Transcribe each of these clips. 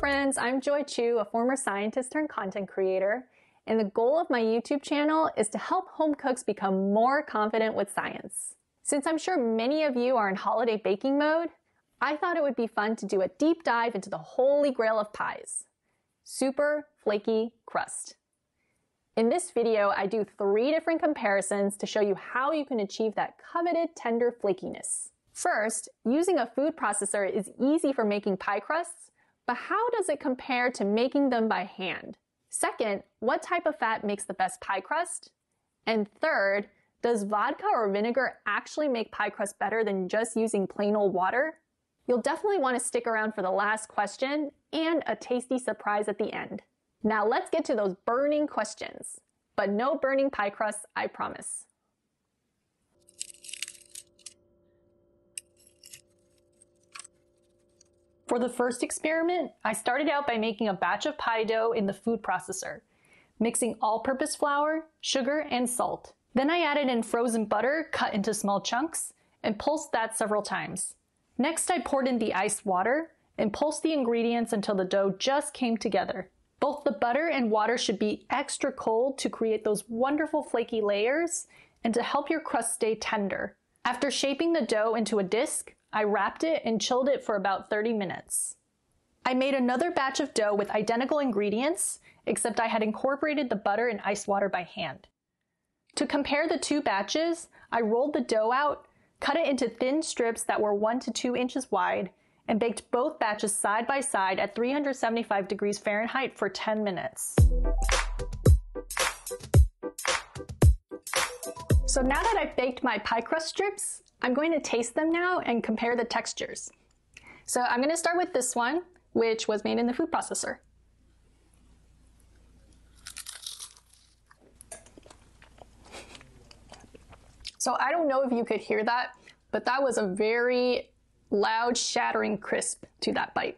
friends, I'm Joy Chu, a former scientist turned content creator, and the goal of my YouTube channel is to help home cooks become more confident with science. Since I'm sure many of you are in holiday baking mode, I thought it would be fun to do a deep dive into the holy grail of pies, super flaky crust. In this video, I do 3 different comparisons to show you how you can achieve that coveted tender flakiness. First, using a food processor is easy for making pie crusts, but how does it compare to making them by hand? Second, what type of fat makes the best pie crust? And third, does vodka or vinegar actually make pie crust better than just using plain old water? You'll definitely want to stick around for the last question and a tasty surprise at the end. Now let's get to those burning questions. But no burning pie crusts, I promise. For the first experiment, I started out by making a batch of pie dough in the food processor, mixing all-purpose flour, sugar, and salt. Then I added in frozen butter cut into small chunks and pulsed that several times. Next, I poured in the iced water and pulsed the ingredients until the dough just came together. Both the butter and water should be extra cold to create those wonderful flaky layers and to help your crust stay tender. After shaping the dough into a disc, I wrapped it and chilled it for about 30 minutes. I made another batch of dough with identical ingredients, except I had incorporated the butter and ice water by hand. To compare the 2 batches, I rolled the dough out, cut it into thin strips that were 1 to 2 inches wide, and baked both batches side by side at 375 degrees Fahrenheit for 10 minutes. So now that I've baked my pie crust strips, I'm going to taste them now and compare the textures. So I'm going to start with this one, which was made in the food processor. So I don't know if you could hear that, but that was a very loud, shattering crisp to that bite.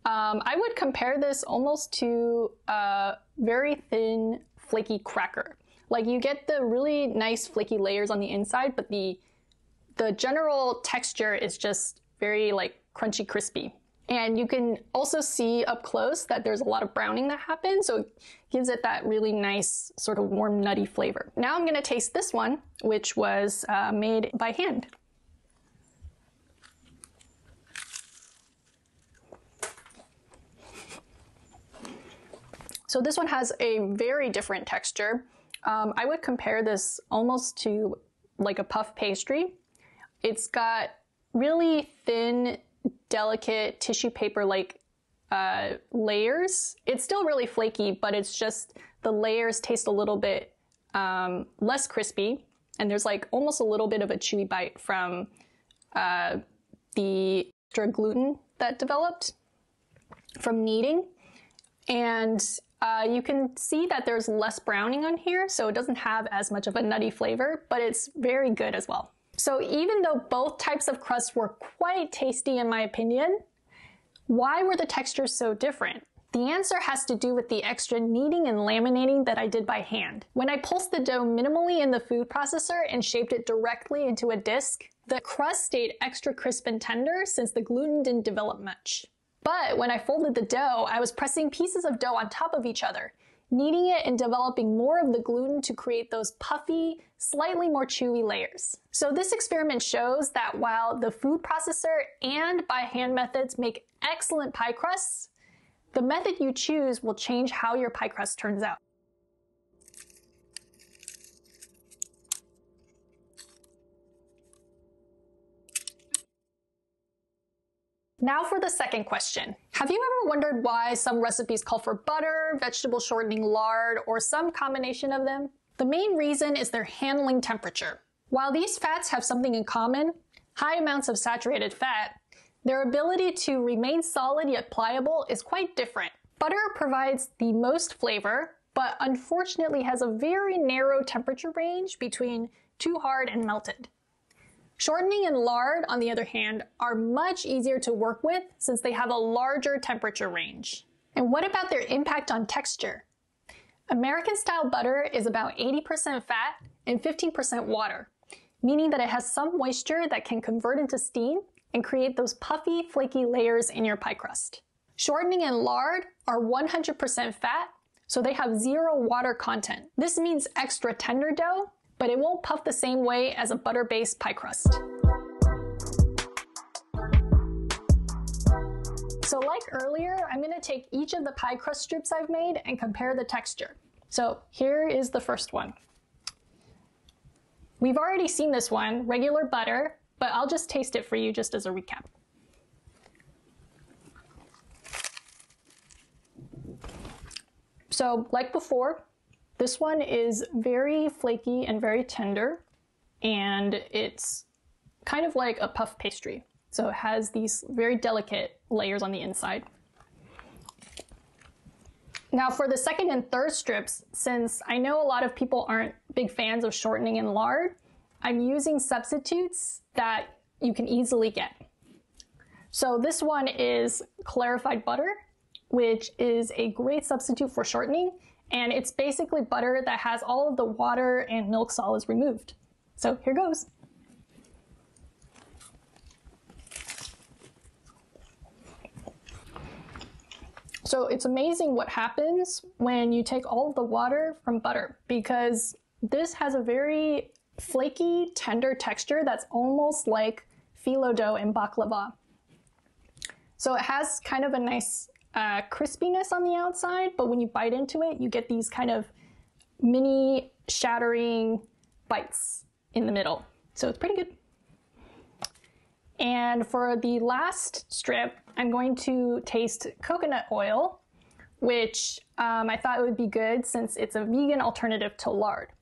I would compare this almost to a very thin, flaky cracker. Like you get the really nice flaky layers on the inside, but the general texture is just very like crunchy, crispy. And you can also see up close that there's a lot of browning that happens, so it gives it that really nice sort of warm, nutty flavor. Now I'm going to taste this one, which was made by hand. So this one has a very different texture. I would compare this almost to like a puff pastry. It's got really thin, delicate tissue paper-like layers. It's still really flaky, but it's just the layers taste a little bit less crispy, and there's like almost a little bit of a chewy bite from the extra gluten that developed from kneading. And you can see that there's less browning on here, so it doesn't have as much of a nutty flavor, but it's very good as well. So even though both types of crust were quite tasty in my opinion, why were the textures so different? The answer has to do with the extra kneading and laminating that I did by hand. When I pulsed the dough minimally in the food processor and shaped it directly into a disc, the crust stayed extra crisp and tender since the gluten didn't develop much. But when I folded the dough, I was pressing pieces of dough on top of each other, kneading it and developing more of the gluten to create those puffy, slightly more chewy layers. So this experiment shows that while the food processor and by hand methods make excellent pie crusts, the method you choose will change how your pie crust turns out. Now for the second question. Have you ever wondered why some recipes call for butter, vegetable shortening, lard, or some combination of them? The main reason is their handling temperature. While these fats have something in common, high amounts of saturated fat, their ability to remain solid yet pliable is quite different. Butter provides the most flavor, but unfortunately has a very narrow temperature range between too hard and melted. Shortening and lard, on the other hand, are much easier to work with since they have a larger temperature range. And what about their impact on texture? American-style butter is about 80% fat and 15% water, meaning that it has some moisture that can convert into steam and create those puffy, flaky layers in your pie crust. Shortening and lard are 100% fat, so they have zero water content. This means extra tender dough, but it won't puff the same way as a butter-based pie crust. So like earlier, I'm gonna take each of the pie crust strips I've made and compare the texture. So here is the first one. We've already seen this one, regular butter, but I'll just taste it for you just as a recap. So like before, this one is very flaky and very tender, and it's kind of like a puff pastry. So it has these very delicate layers on the inside. Now for the second and third strips, since I know a lot of people aren't big fans of shortening and lard, I'm using substitutes that you can easily get. So this one is clarified butter, which is a great substitute for shortening, and it's basically butter that has all of the water and milk solids removed. So here goes. So it's amazing what happens when you take all of the water from butter, because this has a very flaky, tender texture that's almost like phyllo dough and baklava. So it has kind of a nice crispiness on the outside, but when you bite into it, you get these kind of mini shattering bites in the middle. So it's pretty good. And for the last strip, I'm going to taste coconut oil, which I thought would be good since it's a vegan alternative to lard.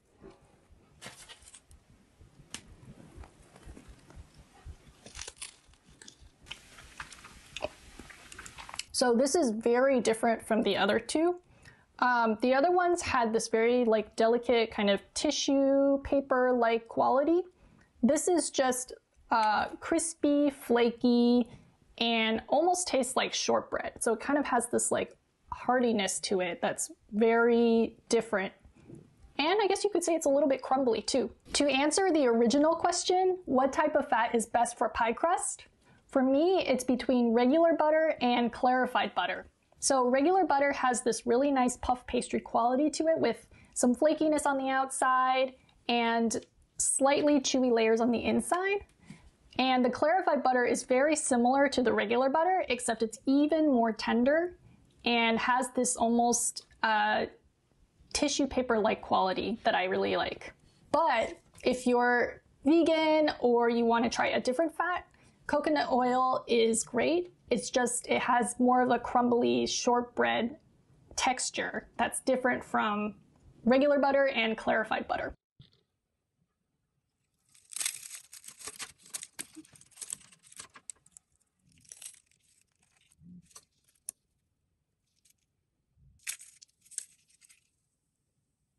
So this is very different from the other two. The other ones had this very like delicate kind of tissue paper-like quality. This is just crispy, flaky, and almost tastes like shortbread. So it kind of has this like hardiness to it that's very different. And I guess you could say it's a little bit crumbly too. To answer the original question, what type of fat is best for pie crust? For me, it's between regular butter and clarified butter. So regular butter has this really nice puff pastry quality to it with some flakiness on the outside and slightly chewy layers on the inside. And the clarified butter is very similar to the regular butter, except it's even more tender and has this almost tissue paper-like quality that I really like. But if you're vegan or you want to try a different fat, coconut oil is great. It's just, it has more of a crumbly shortbread texture that's different from regular butter and clarified butter.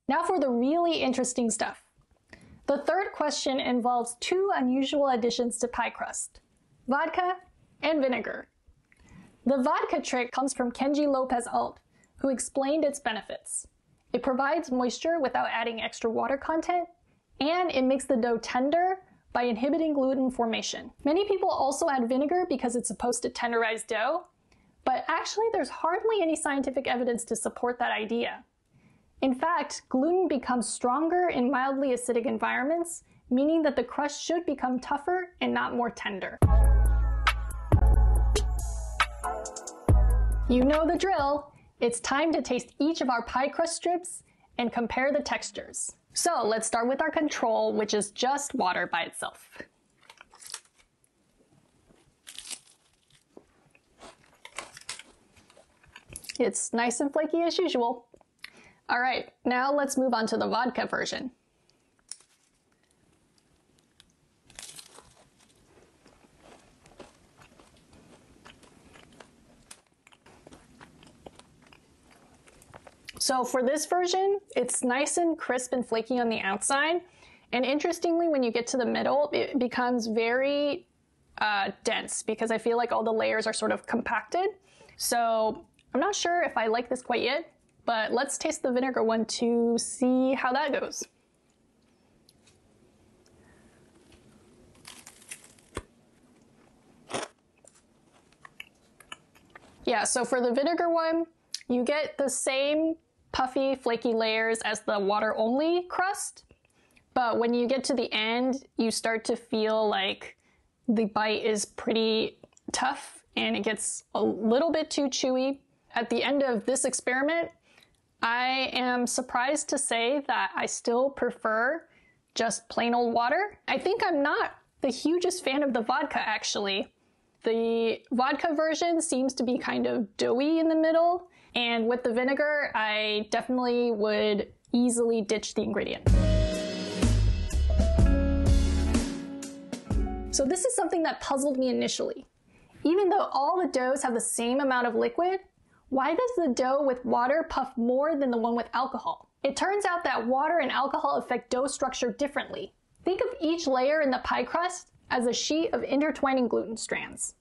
Now for the really interesting stuff. The third question involves two unusual additions to pie crust: vodka and vinegar. The vodka trick comes from Kenji Lopez Alt, who explained its benefits. It provides moisture without adding extra water content, and it makes the dough tender by inhibiting gluten formation. Many people also add vinegar because it's supposed to tenderize dough, but actually there's hardly any scientific evidence to support that idea. In fact, gluten becomes stronger in mildly acidic environments, meaning that the crust should become tougher and not more tender. You know the drill. It's time to taste each of our pie crust strips and compare the textures. So let's start with our control, which is just water by itself. It's nice and flaky as usual. All right, now let's move on to the vodka version. So for this version, it's nice and crisp and flaky on the outside. And interestingly, when you get to the middle, it becomes very dense because I feel like all the layers are sort of compacted. So I'm not sure if I like this quite yet, but let's taste the vinegar one to see how that goes. Yeah, so for the vinegar one, you get the same puffy, flaky layers as the water-only crust, but when you get to the end, you start to feel like the bite is pretty tough and it gets a little bit too chewy. At the end of this experiment, I am surprised to say that I still prefer just plain old water. I think I'm not the hugest fan of the vodka, actually. The vodka version seems to be kind of doughy in the middle, and with the vinegar, I definitely would easily ditch the ingredient. So this is something that puzzled me initially. Even though all the doughs have the same amount of liquid, why does the dough with water puff more than the one with alcohol? It turns out that water and alcohol affect dough structure differently. Think of each layer in the pie crust as a sheet of intertwining gluten strands.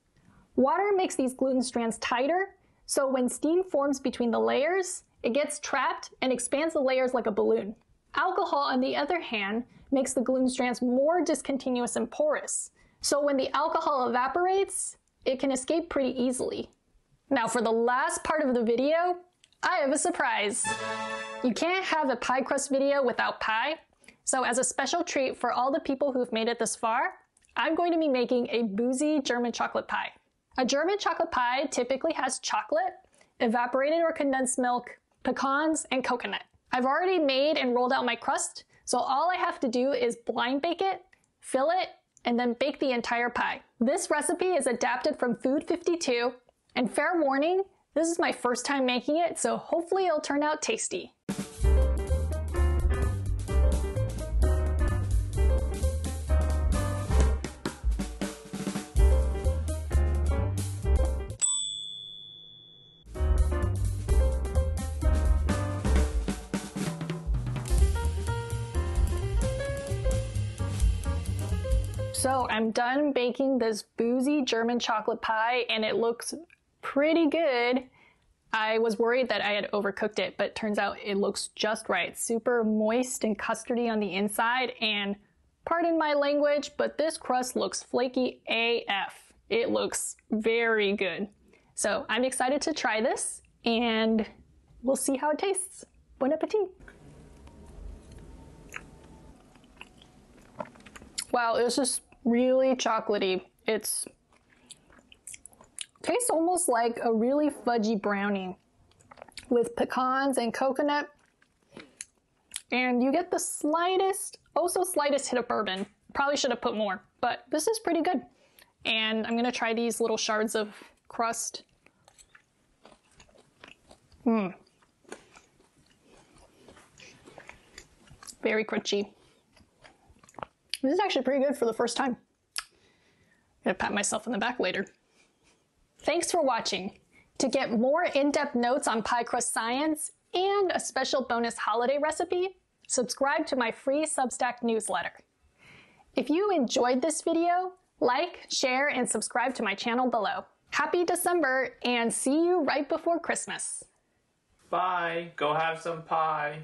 Water makes these gluten strands tighter, so when steam forms between the layers, it gets trapped and expands the layers like a balloon. Alcohol, on the other hand, makes the gluten strands more discontinuous and porous, so when the alcohol evaporates, it can escape pretty easily. Now for the last part of the video, I have a surprise. You can't have a pie crust video without pie, so as a special treat for all the people who've made it this far, I'm going to be making a boozy German chocolate pie. A German chocolate pie typically has chocolate, evaporated or condensed milk, pecans, and coconut. I've already made and rolled out my crust, so all I have to do is blind bake it, fill it, and then bake the entire pie. This recipe is adapted from Food 52, and fair warning, this is my first time making it, so hopefully it'll turn out tasty. So I'm done baking this boozy German chocolate pie and it looks pretty good. I was worried that I had overcooked it, but it turns out it looks just right. Super moist and custardy on the inside, and pardon my language, but this crust looks flaky AF. It looks very good. So I'm excited to try this and we'll see how it tastes. Bon appetit. Wow, it's just really chocolatey. It tastes almost like a really fudgy brownie with pecans and coconut. And you get the slightest, oh so slightest hit of bourbon. Probably should have put more, but this is pretty good. And I'm gonna try these little shards of crust. Very crunchy. This is actually pretty good for the first time. I'm gonna pat myself on the back later. Thanks for watching. To get more in-depth notes on pie crust science and a special bonus holiday recipe, subscribe to my free Substack newsletter. If you enjoyed this video, like, share, and subscribe to my channel below. Happy December, and see you right before Christmas. Bye. Go have some pie.